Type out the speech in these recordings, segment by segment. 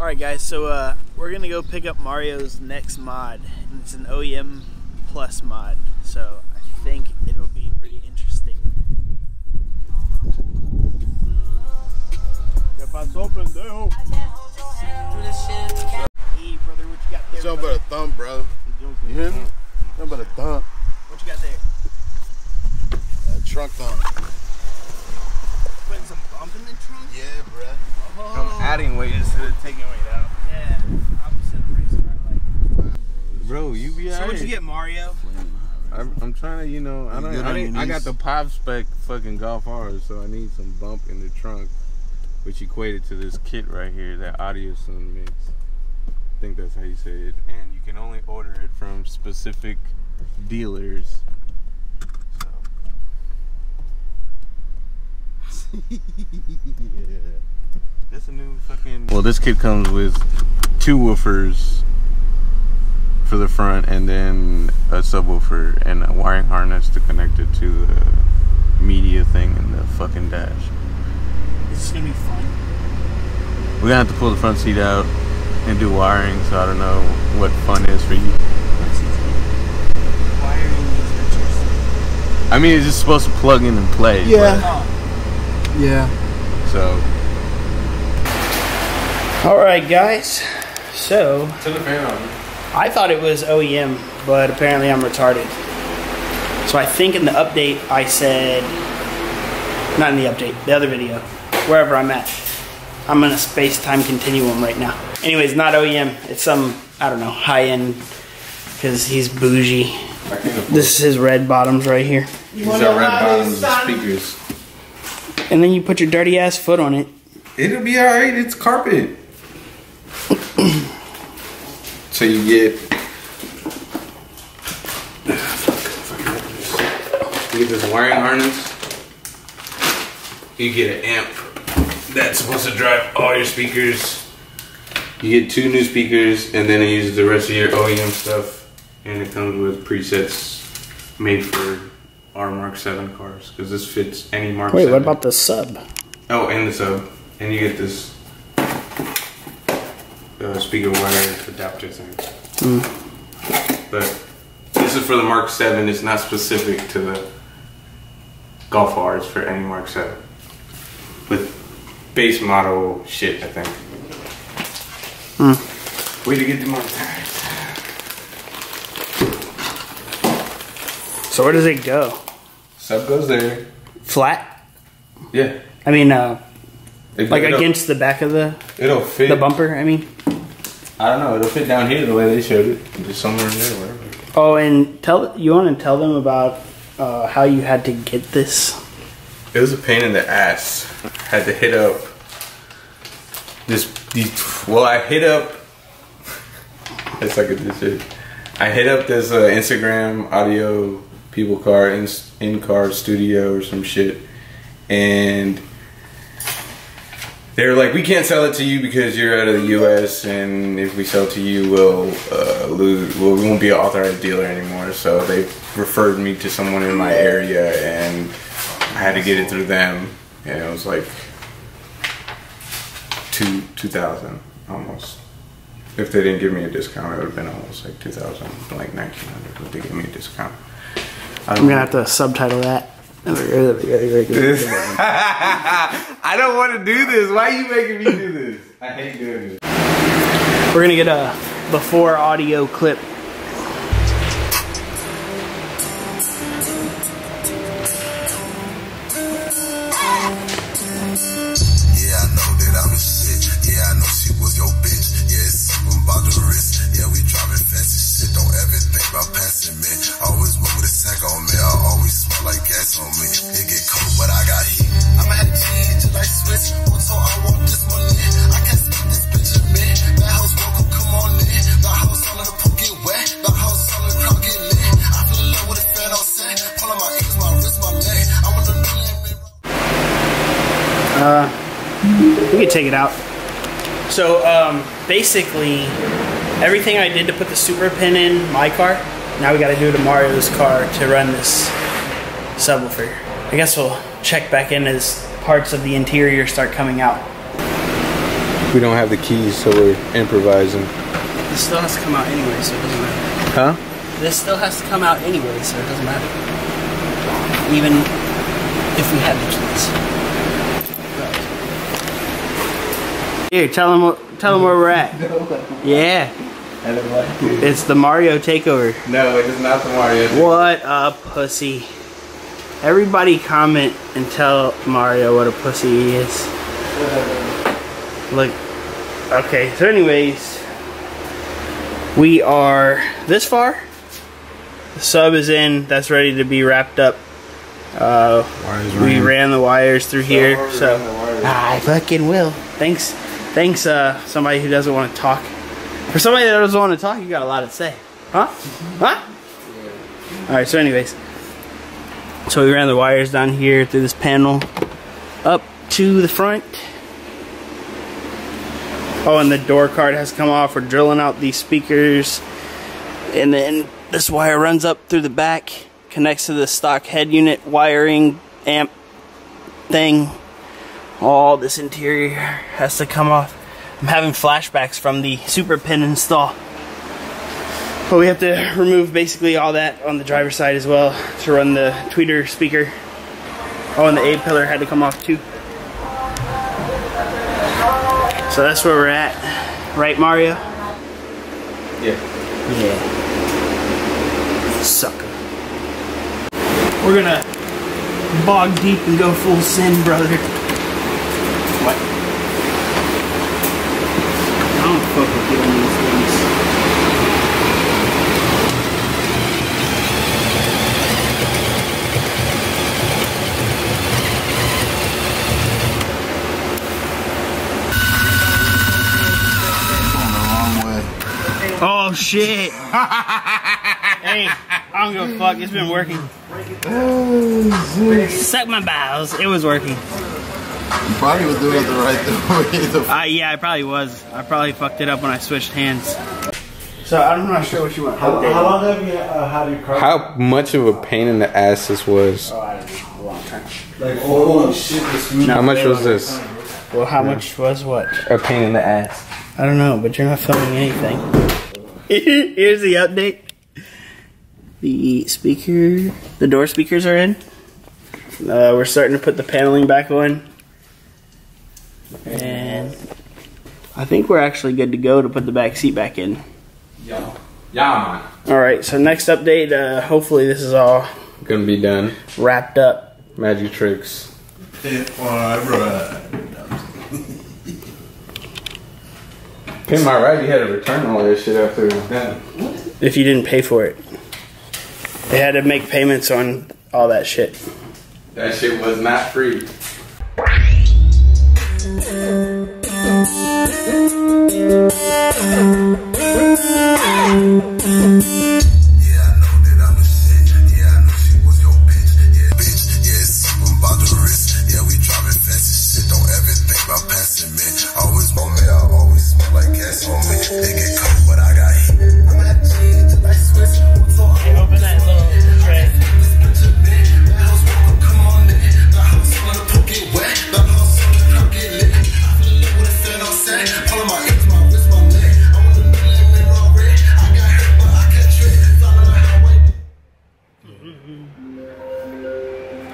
Alright guys, so we're gonna go pick up Mario's next mod, and it's an OEM Plus mod, so I think it'll be pretty interesting. ¿Qué pasó, pendejo? Hey brother, what you got there? Something but a thump, bro. You hear me? Something but a thump. What you got there? Trunk thump. Putting some bump in the trunk? Yeah, bro. I'm adding weight instead of taking weight out. Yeah, opposite of race car, like. Bro, you be alright. So what'd you get, Mario? I'm trying to, you know, I got the pop spec fucking Golf R, so I need some bump in the trunk, which equated to this kit right here, that Audison mix. I think that's how you say it. And you can only order it from specific dealers. So. Yeah. That's a new fucking... Well, this kit comes with 2 woofers for the front and then a subwoofer and a wiring harness to connect it to the media thing in the fucking dash. This is gonna be fun. We're gonna have to pull the front seat out and do wiring, so I don't know what fun is for you. Wiring is interesting. I mean, it's just supposed to plug in and play. Yeah. Oh. Yeah. So. Alright guys, so Turn the fan on. I thought it was OEM, but apparently I'm retarded. So I think in the update I said, not in the update, the other video, wherever I'm at. I'm in a space-time continuum right now. Anyways, not OEM, it's some, I don't know, high-end, because he's bougie. This is his red bottoms right here. These are red bottoms and speakers. And then you put your dirty ass foot on it. It'll be alright, it's carpet. So you get this wiring harness. You get an amp that's supposed to drive all your speakers. You get 2 new speakers, and then it uses the rest of your OEM stuff. And it comes with presets made for our Mark 7 cars, because this fits any Mark 7. Wait, what about the sub? Oh, and the sub. And you get this speaker wire adapter thing. But this is for the Mark 7. It's not specific to the Golf R. It's for any Mark 7. With base model shit, I think. Way to get them on time. So where does it go? Sub goes there. Flat? Yeah. I mean, like against the back of it'll fit the bumper, I mean. I don't know, it'll fit down here the way they showed it. Just somewhere in there, whatever. Oh, and you want to tell them about how you had to get this? It was a pain in the ass. I had to hit up I hit up I suck at this shit. I hit up this Instagram audio people car in-car studio or some shit, and they were like, we can't sell it to you because you're out of the US, and if we sell to you, we won't be an authorized dealer anymore. So they referred me to someone in my area, and I had to get it through them, and it was like $2,000 almost. If they didn't give me a discount, it would have been almost like $2,000, like $1,900. But they gave me a discount. I'm gonna have to subtitle that. I don't want to do this. Why are you making me do this? I hate doing this. We're gonna get a before audio clip. Yeah, I know that I was shit. Yeah, I know she was your bitch. Yeah, it's something about the wrist. Yeah, we driving fancy shit. Don't ever think about passing me. Always move with a sack on me. I always smell like gas on me. It get cold, but I got heat. I'ma have cheese just like Swiss. One so I want this one in. I can't stop this bitch in me. That house welcome, come on in. That house all in the pool get wet. That house all in the crowd get lit. I feel in love with a fan on set. Pulling my ears, my wrist, my leg. I want the new land. We could take it out. So basically, everything I did to put the super pin in my car, now we got to do to Mario's car to run this subwoofer. I guess we'll check back in as parts of the interior start coming out. We don't have the keys, so we're improvising. This still has to come out anyway, so it doesn't matter. Huh? This still has to come out anyway, so it doesn't matter. Even if we had the keys. Here, tell them where we're at. Yeah. It's the Mario takeover. No, it is not the Mario. What a pussy. Everybody comment and tell Mario what a pussy he is. Look. Okay, so anyways, we are this far. The sub is in. That's ready to be wrapped up. We ran the wires through here, so I fucking will. Thanks, somebody who doesn't want to talk. For somebody that doesn't want to talk, you got a lot to say, huh? Huh? All right. So, anyways, so we ran the wires down here through this panel up to the front. Oh, and the door card has come off. We're drilling out these speakers, and then this wire runs up through the back, connects to the stock head unit wiring amp thing. All this interior has to come off. I'm having flashbacks from the super pin install, but we have to remove basically all that on the driver's side as well to run the tweeter speaker. Oh, and the A pillar had to come off too. So that's where we're at, right, Mario? Yeah. Yeah. Sucker. We're gonna bog deep and go full send, brother. What? I don't fuck with doing these things. Oh shit! Hey, I don't give a fuck. It's been working. Suck my bowels. It was working. You probably was doing it the right way. Yeah, I probably was. I probably fucked it up when I switched hands. So I'm not sure what you want. How long have you had your car? How much of a pain in the ass this was? Oh, I don't know. A long time. Like, holy shit, this movie. How much was this? Well, how much was what? A pain in the ass. I don't know, but you're not filming anything. Here's the update. The door speakers are in. We're starting to put the paneling back on. And I think we're actually good to go to put the back seat back in. Yeah, man. Alright, so next update, hopefully this is all Gonna be done. wrapped up. Magic tricks. Pin my right, you had to return all this shit after it was done. If you didn't pay for it. They had to make payments on all that shit. That shit was not free.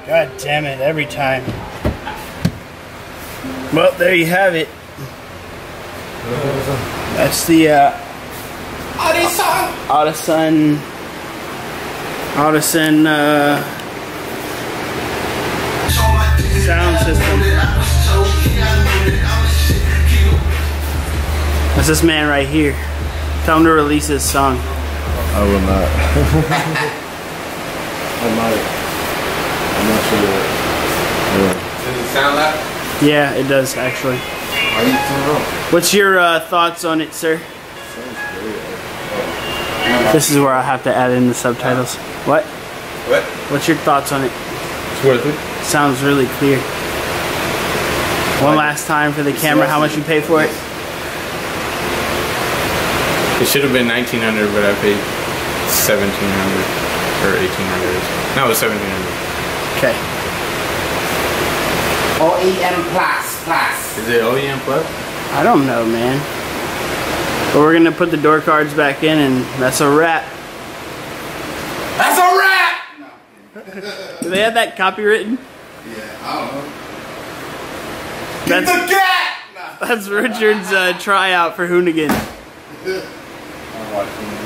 God damn it, every time. Well, there you have it. That's the Audison sound system. That's this man right here. Tell him to release his song. I will not. I might. I'm not sure. Yeah. Does it sound like? Yeah, it does actually. Why you turn it off? What's your thoughts on it, sir? This is where I have to add in the subtitles. What? What? What's your thoughts on it? It's worth it. Sounds really clear. One last time for the camera, how much you pay for it? It should have been $1,900, but I paid $1,700 or $1,800. No, it was $1,700. Okay. OEM plus. Is it OEM plus? I don't know, man. But we're gonna put the door cards back in, and that's a wrap. That's a wrap! Do they have that copywritten? Yeah, I don't know. Get the cat! That's Richard's tryout for Hoonigan. I'm watching.